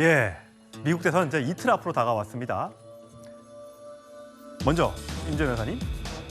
예, 미국 대선 이제 이틀 앞으로 다가왔습니다. 먼저 임정 여사님,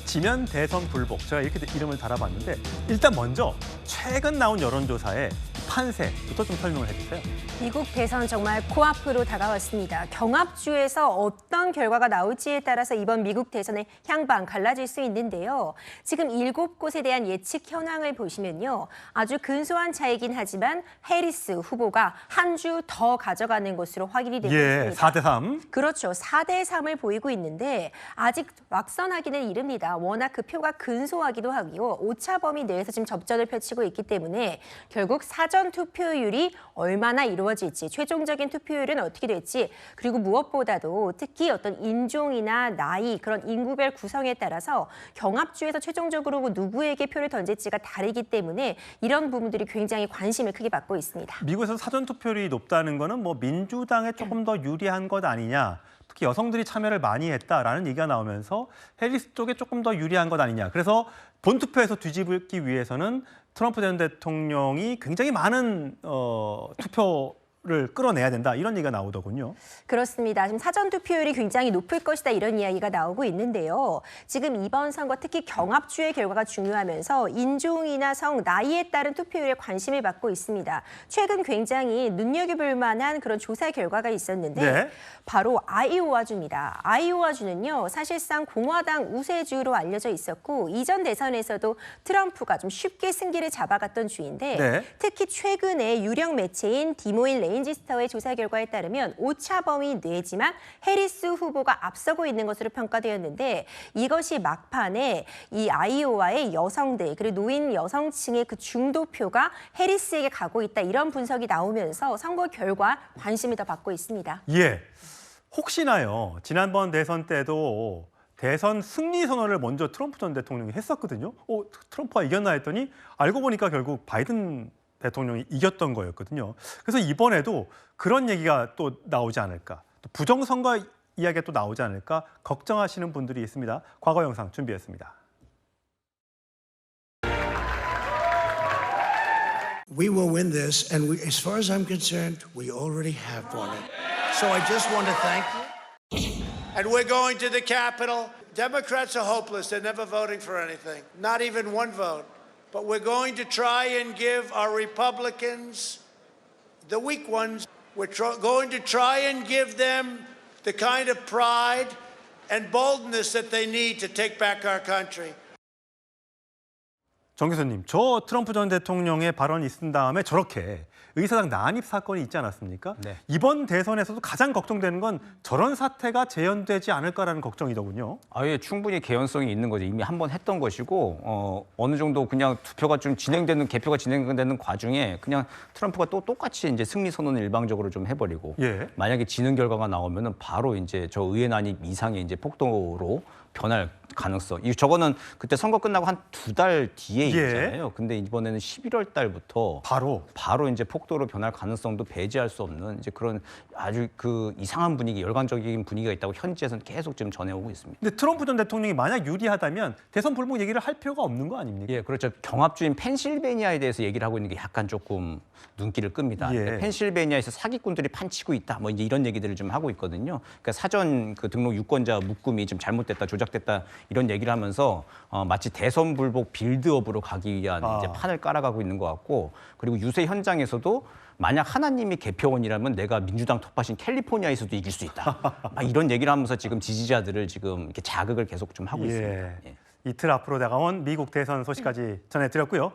지면 대선 불복, 제가 이렇게 이름을 달아봤는데 일단 먼저 최근 나온 여론조사의 판세부터 좀 설명을 해주세요. 미국 대선 정말 코앞으로 다가왔습니다. 경합주에서 어떤 결과가 나올지에 따라서 이번 미국 대선의 향방 갈라질 수 있는데요. 지금 7곳에 대한 예측 현황을 보시면요. 아주 근소한 차이긴 하지만 해리스 후보가 한 주 더 가져가는 것으로 확인이 되고 예, 있습니다. 4대3. 그렇죠. 4대3을 보이고 있는데 아직 확선하기는 이릅니다. 워낙 그 표가 근소하기도 하고요. 오차 범위 내에서 지금 접전을 펼치고 있기 때문에 결국 사전 투표율이 얼마나 이루어질지, 최종적인 투표율은 어떻게 될지, 그리고 무엇보다도 특히 어떤 인종이나 나이, 그런 인구별 구성에 따라서 경합주에서 최종적으로 누구에게 표를 던질지가 다르기 때문에 이런 부분들이 굉장히 관심을 크게 받고 있습니다. 미국에서 사전 투표율이 높다는 거는 뭐 민주당에 조금 더 유리한 것 아니냐. 특히 여성들이 참여를 많이 했다라는 얘기가 나오면서 해리스 쪽에 조금 더 유리한 것 아니냐. 그래서 본투표에서 뒤집기 위해서는 트럼프 전 대통령이 굉장히 많은 투표를 끌어내야 된다. 이런 얘기가 나오더군요. 그렇습니다. 지금 사전 투표율이 굉장히 높을 것이다 이런 이야기가 나오고 있는데요. 지금 이번 선거 특히 경합주의 결과가 중요하면서 인종이나 성, 나이에 따른 투표율에 관심을 받고 있습니다. 최근 굉장히 눈여겨볼 만한 그런 조사 결과가 있었는데 네. 바로 아이오와주입니다. 아이오와주는요. 사실상 공화당 우세주로 알려져 있었고 이전 대선에서도 트럼프가 좀 쉽게 승기를 잡아갔던 주인데 네. 특히 최근에 유력 매체인 디모인 레인지스터의 조사 결과에 따르면 오차 범위 내지만 해리스 후보가 앞서고 있는 것으로 평가되었는데 이것이 막판에 이 아이오와의 여성들 그리고 노인 여성층의 그 중도표가 해리스에게 가고 있다 이런 분석이 나오면서 선거 결과 관심을 더 받고 있습니다. 예. 혹시나요. 지난번 대선 때도 대선 승리 선언을 먼저 트럼프 전 대통령이 했었거든요. 트럼프가 이겼나 했더니 알고 보니까 결국 바이든 대통령이 이겼던 거였거든요. 그래서 이번에도 그런 얘기가 또 나오지 않을까. 또 부정선거 이야기가 또 나오지 않을까 걱정하시는 분들이 있습니다. 과거 영상 준비했습니다. We will win this, and as far as I'm concerned, we already have won it. So I just want to thank you. And we're going to the Capitol. Democrats are hopeless. They're never voting for anything, not even one vote. But we're going to try and give our Republicans, the weak ones, going to try and give them the kind of pride and boldness that they need to take back our country. 정 교수님, 저 트럼프 전 대통령의 발언이 있은 다음에 저렇게 의사당 난입 사건이 있지 않았습니까? 네. 이번 대선에서도 가장 걱정되는 건 저런 사태가 재현되지 않을까라는 걱정이더군요. 아예 충분히 개연성이 있는 거죠. 이미 한 번 했던 것이고 어느 정도 그냥 투표가 좀 진행되는 개표가 진행되는 과정에 그냥 트럼프가 또 똑같이 이제 승리 선언을 일방적으로 좀 해버리고 예. 만약에 지는 결과가 나오면은 바로 이제 저 의회 난입 이상의 이제 폭도로 변할 가능성. 저거는 그때 선거 끝나고 한 2달 뒤에 있잖아요. 근데 이번에는 11월 달부터 바로 이제 폭도로 변할 가능성도 배제할 수 없는 이제 그런 아주 그 이상한 분위기, 열광적인 분위기가 있다고 현지에서는 계속 지금 전해오고 있습니다. 근데 트럼프 전 대통령이 만약 유리하다면 대선 불복 얘기를 할 필요가 없는 거 아닙니까? 예, 그렇죠. 경합주인 펜실베니아에 대해서 얘기를 하고 있는 게 약간 조금 눈길을 끕니다. 예. 펜실베니아에서 사기꾼들이 판치고 있다, 뭐 이제 이런 얘기들을 좀 하고 있거든요. 그러니까 사전 그 등록 유권자 묶음이 좀 잘못됐다, 조작됐다 이런 얘기를 하면서 마치 대선 불복 빌드업으로 가기 위한 이제 판을 깔아가고 있는 것 같고, 그리고 유세 현장에서도 만약 하나님이 개표원이라면 내가 민주당 텃밭인 캘리포니아에서도 이길 수 있다. 막 이런 얘기를 하면서 지금 지지자들을 지금 이렇게 자극을 계속 좀 하고 있습니다. 예. 이틀 앞으로 다가온 미국 대선 소식까지 전해드렸고요.